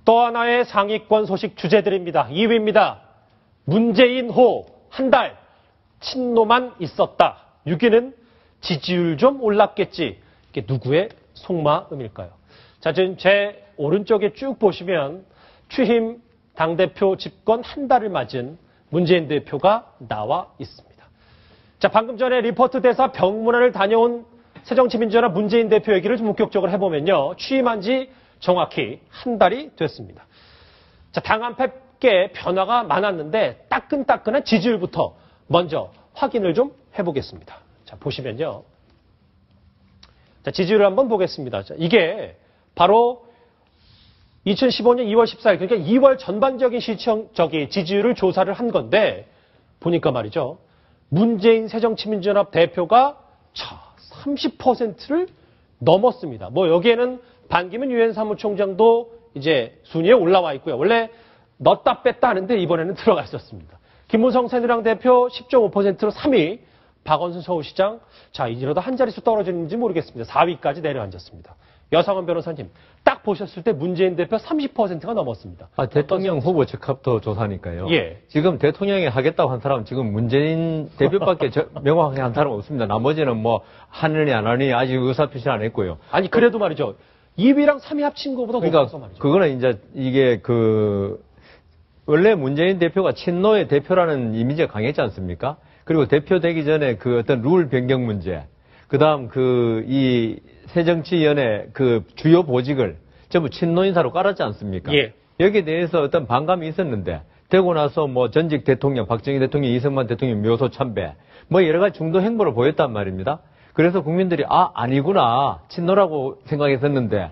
또 하나의 상위권 소식 주제드립니다. 2위입니다. 문재인 호 한 달 친노만 있었다. 6위는 지지율 좀 올랐겠지. 이게 누구의 속마음일까요? 자, 지금 제 오른쪽에 쭉 보시면 취임 당대표 집권 한 달을 맞은 문재인 대표가 나와 있습니다. 자, 방금 전에 리포트 대사 병문안을 다녀온 새정치민주연합 문재인 대표 얘기를 좀 본격적으로 해보면요. 취임한 지 정확히 한 달이 됐습니다. 자, 당 안팎에 변화가 많았는데 따끈따끈한 지지율부터 먼저 확인을 좀 해보겠습니다. 자, 보시면요. 자, 지지율을 한번 보겠습니다. 자, 이게 바로 2015년 2월 14일, 그러니까 2월 전반적인 지지율을 조사를 한 건데, 보니까 말이죠. 문재인 새정치민주연합 대표가 30%를 넘었습니다. 뭐, 여기에는 반기문 유엔 사무총장도 이제 순위에 올라와 있고요. 원래 넣었다 뺐다 하는데 이번에는 들어가 있었습니다. 김무성 새누리당 대표 10.5%로 3위, 박원순 서울시장, 자, 이러다 한 자릿수 떨어지는지 모르겠습니다. 4위까지 내려앉았습니다. 여상원 변호사님, 딱 보셨을 때 문재인 대표 30%가 넘었습니다. 대통령 후보 적합도 조사니까요. 예. 지금 대통령이 하겠다고 한 사람은 지금 문재인 대표밖에 명확하게 한 사람은 없습니다. 나머지는 뭐 하느니 안 하느니 아직 의사표시를 안 했고요. 아니, 그래도 말이죠. 2위랑 3위 합친 것보다 높아서 말이죠. 그거는 이제 이게 원래 문재인 대표가 친노의 대표라는 이미지가 강했지 않습니까? 그리고 대표 되기 전에 그 어떤 룰 변경 문제, 그 다음 이 새정치연의 주요 보직을 전부 친노 인사로 깔았지 않습니까? 예. 여기에 대해서 어떤 반감이 있었는데, 되고 나서 뭐 전직 대통령, 박정희 대통령, 이승만 대통령 묘소 참배, 뭐 여러 가지 중도 행보를 보였단 말입니다. 그래서 국민들이, 아니구나. 친노라고 생각했었는데,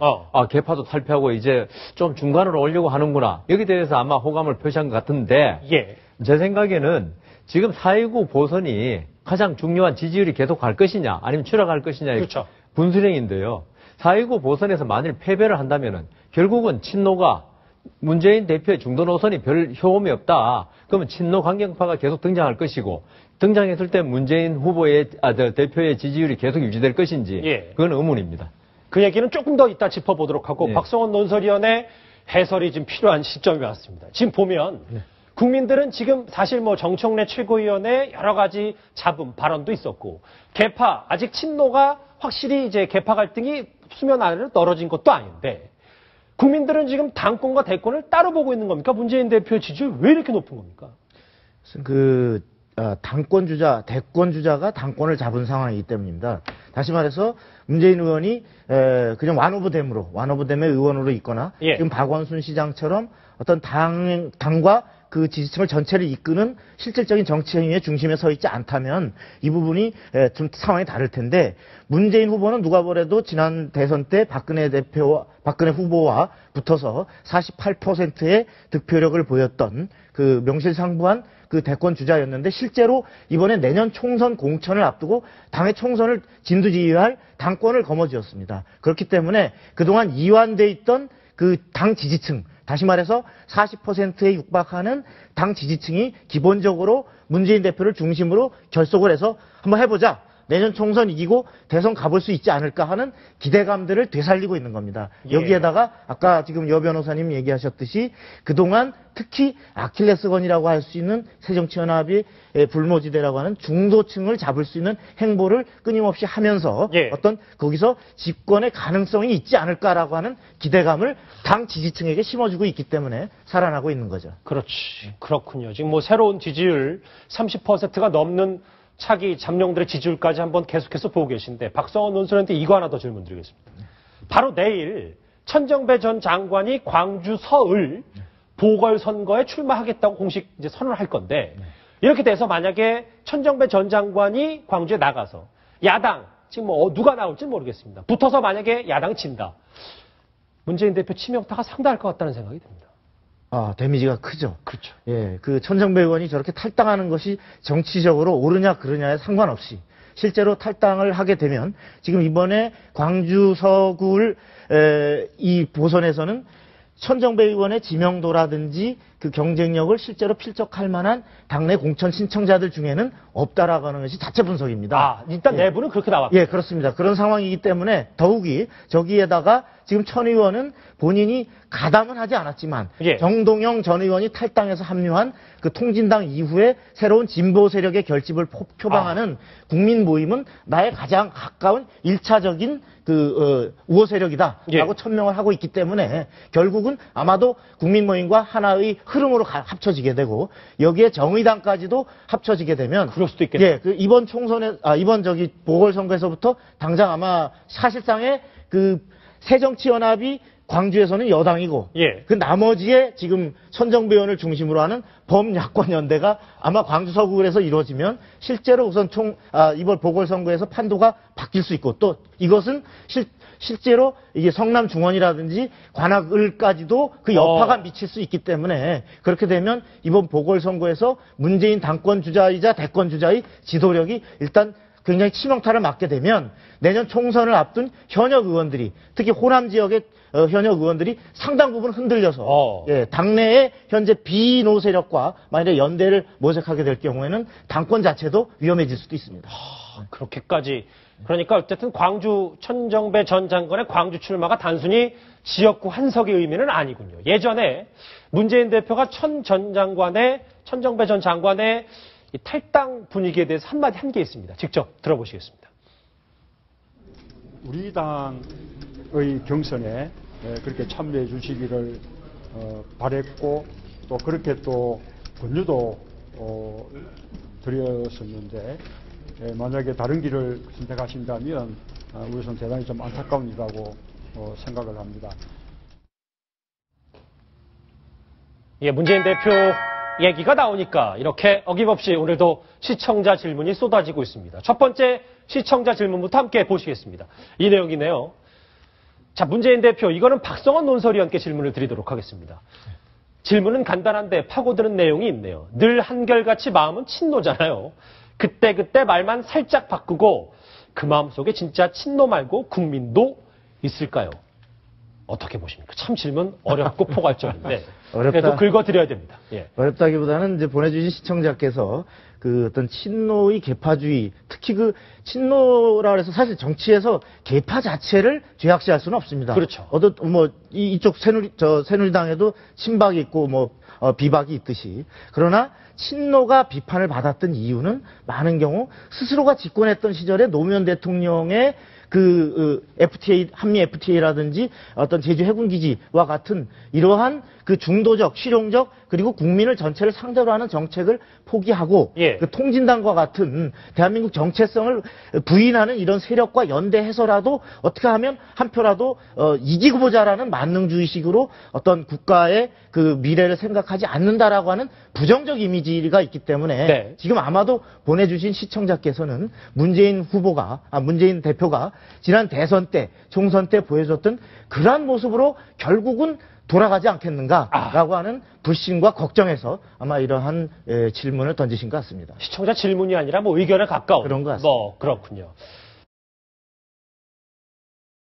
개파도 탈피하고 이제 좀 중간으로 오려고 하는구나. 여기에 대해서 아마 호감을 표시한 것 같은데, 예. 제 생각에는 지금 4.19 보선이 가장 중요한 지지율이 계속 갈 것이냐, 아니면 추락할 것이냐의 그렇죠. 분수령인데요. 4.19 보선에서 만일 패배를 한다면은 결국은 친노가 문재인 대표의 중도 노선이 별 효험이 없다. 그러면 친노 강경파가 계속 등장할 것이고, 등장했을 때 문재인 후보의 대표의 지지율이 계속 유지될 것인지, 예. 그건 의문입니다. 그 얘기는 조금 더 이따 짚어보도록 하고, 예. 박성원 논설위원의 해설이 지금 필요한 시점이 왔습니다. 지금 보면 국민들은 지금 사실 뭐 정청래 최고위원의 여러 가지 잡음, 발언도 있었고, 개파, 아직 친노가 확실히 이제 개파 갈등이 수면 아래로 떨어진 것도 아닌데, 국민들은 지금 당권과 대권을 따로 보고 있는 겁니까? 문재인 대표의 지지율 왜 이렇게 높은 겁니까? 당권 주자, 대권 주자가 당권을 잡은 상황이기 때문입니다. 다시 말해서 문재인 의원이 그냥 완오브댐의 의원으로 있거나, 예. 지금 박원순 시장처럼 어떤 당과 그 지지층을 전체를 이끄는 실질적인 정치 행위의 중심에 서 있지 않다면 이 부분이 좀 상황이 다를 텐데, 문재인 후보는 누가 보래도 지난 대선 때 박근혜 후보와 붙어서 48%의 득표력을 보였던 그 명실상부한 그 대권 주자였는데, 실제로 이번에 내년 총선 공천을 앞두고 당의 총선을 진두지휘할 당권을 거머쥐었습니다. 그렇기 때문에 그동안 이완돼 있던 그 당 지지층, 다시 말해서 40%에 육박하는 당 지지층이 기본적으로 문재인 대표를 중심으로 결속을 해서 한번 해보자. 내년 총선 이기고 대선 가볼 수 있지 않을까 하는 기대감들을 되살리고 있는 겁니다. 예. 여기에다가 아까 지금 여 변호사님 얘기하셨듯이 그동안 특히 아킬레스건이라고 할 수 있는 새정치연합이 불모지대라고 하는 중도층을 잡을 수 있는 행보를 끊임없이 하면서 예. 어떤 거기서 집권의 가능성이 있지 않을까라고 하는 기대감을 당 지지층에게 심어주고 있기 때문에 살아나고 있는 거죠. 그렇지. 그렇군요. 지금 뭐 새로운 지지율 30%가 넘는 차기 잠룡들의 지지율까지 한번 계속해서 보고 계신데, 박성원 논설위원한테 이거 하나 더 질문 드리겠습니다. 바로 내일 천정배 전 장관이 광주 서울 보궐선거에 출마하겠다고 공식 이제 선언을 할 건데, 이렇게 돼서 만약에 천정배 전 장관이 광주에 나가서 야당, 지금 뭐 누가 나올지 모르겠습니다. 붙어서 만약에 야당 친다. 문재인 대표 치명타가 상당할 것 같다는 생각이 듭니다. 데미지가 크죠. 그렇죠. 예, 그 천정배 의원이 저렇게 탈당하는 것이 정치적으로 옳으냐 그르냐에 상관없이 실제로 탈당을 하게 되면, 지금 이번에 광주 서구를 이 보선에서는 천정배 의원의 지명도라든지 그 경쟁력을 실제로 필적할 만한 당내 공천 신청자들 중에는 없다라고 하는 것이 자체 분석입니다. 아, 일단 예. 내부는 그렇게 나왔고. 예, 그렇습니다. 그런 상황이기 때문에 더욱이 저기에다가 지금 천 의원은 본인이 가담은 하지 않았지만 예. 정동영 전 의원이 탈당해서 합류한 그 통진당 이후에 새로운 진보 세력의 결집을 표방하는 국민 모임은 나의 가장 가까운 1차적인 우호 세력이다라고 예. 천명을 하고 있기 때문에 결국은 아마도 국민 모임과 하나의 흐름으로 합쳐지게 되고 여기에 정의당까지도 합쳐지게 되면 그럴 수도 있겠네요. 예, 그 이번 총선에 이번 보궐선거에서부터 당장 아마 사실상의 그 새정치연합이 광주에서는 여당이고 예. 그 나머지의 지금 선정부 의원을 중심으로 하는 범야권 연대가 아마 광주 서구에서 이루어지면 실제로 우선 이번 보궐선거에서 판도가 바뀔 수 있고 또 이것은 실제로 이게 성남 중원이라든지 관악을까지도 그 여파가 미칠 수 있기 때문에 그렇게 되면 이번 보궐선거에서 문재인 당권 주자이자 대권 주자의 지도력이 일단 굉장히 치명타를 맞게 되면 내년 총선을 앞둔 현역 의원들이 특히 호남 지역의 현역 의원들이 상당 부분 흔들려서 예, 당내의 현재 비노 세력과 만약에 연대를 모색하게 될 경우에는 당권 자체도 위험해질 수도 있습니다. 그렇게까지. 그러니까 어쨌든 광주 천정배 전 장관의 광주 출마가 단순히 지역구 한석의 의미는 아니군요. 예전에 문재인 대표가 천정배 전 장관의 이 탈당 분위기에 대해서 한마디 한 게 있습니다. 직접 들어보시겠습니다. 우리 당의 경선에 그렇게 참여해 주시기를 바랬고 또 그렇게 또 권유도 드렸었는데 만약에 다른 길을 선택하신다면 우선 대단히 좀 안타까운 일이라고 생각을 합니다. 예, 문재인 대표 얘기가 나오니까 이렇게 어김없이 오늘도 시청자 질문이 쏟아지고 있습니다. 첫 번째 시청자 질문부터 함께 보시겠습니다. 이 내용이네요. 자, 문재인 대표, 이거는 박성원 논설위원께 질문을 드리도록 하겠습니다. 질문은 간단한데 파고드는 내용이 있네요. 늘 한결같이 마음은 친노잖아요. 그때그때 말만 살짝 바꾸고 그 마음속에 진짜 친노 말고 국민도 있을까요? 어떻게 보십니까? 참 질문 어렵고 포괄적인데 그래도 긁어드려야 됩니다. 예. 어렵다기보다는 이제 보내주신 시청자께서 그 어떤 친노의 계파주의, 특히 그 친노라 해서 사실 정치에서 계파 자체를 죄악시할 수는 없습니다. 그렇죠. 이쪽 새누리당에도 친박이 있고 비박이 있듯이. 그러나 친노가 비판을 받았던 이유는 많은 경우 스스로가 집권했던 시절에 노무현 대통령의 FTA, 한미 FTA라든지 어떤 제주 해군기지와 같은 이러한 그 중도적, 실용적, 그리고 국민을 전체를 상대로 하는 정책을 포기하고 예. 그 통진당과 같은 대한민국 정체성을 부인하는 이런 세력과 연대해서라도 어떻게 하면 한 표라도 이기고 보자라는 만능주의식으로 어떤 국가의 그 미래를 생각하지 않는다라고 하는 부정적 이미지가 있기 때문에 네. 지금 아마도 보내주신 시청자께서는 문재인 대표가 지난 대선 때, 총선 때 보여줬던 그러한 모습으로 결국은 돌아가지 않겠는가라고 하는 불신과 걱정에서 아마 이러한 질문을 던지신 것 같습니다. 시청자 질문이 아니라 의견에 가까운. 그런 것 같습니다. 그렇군요.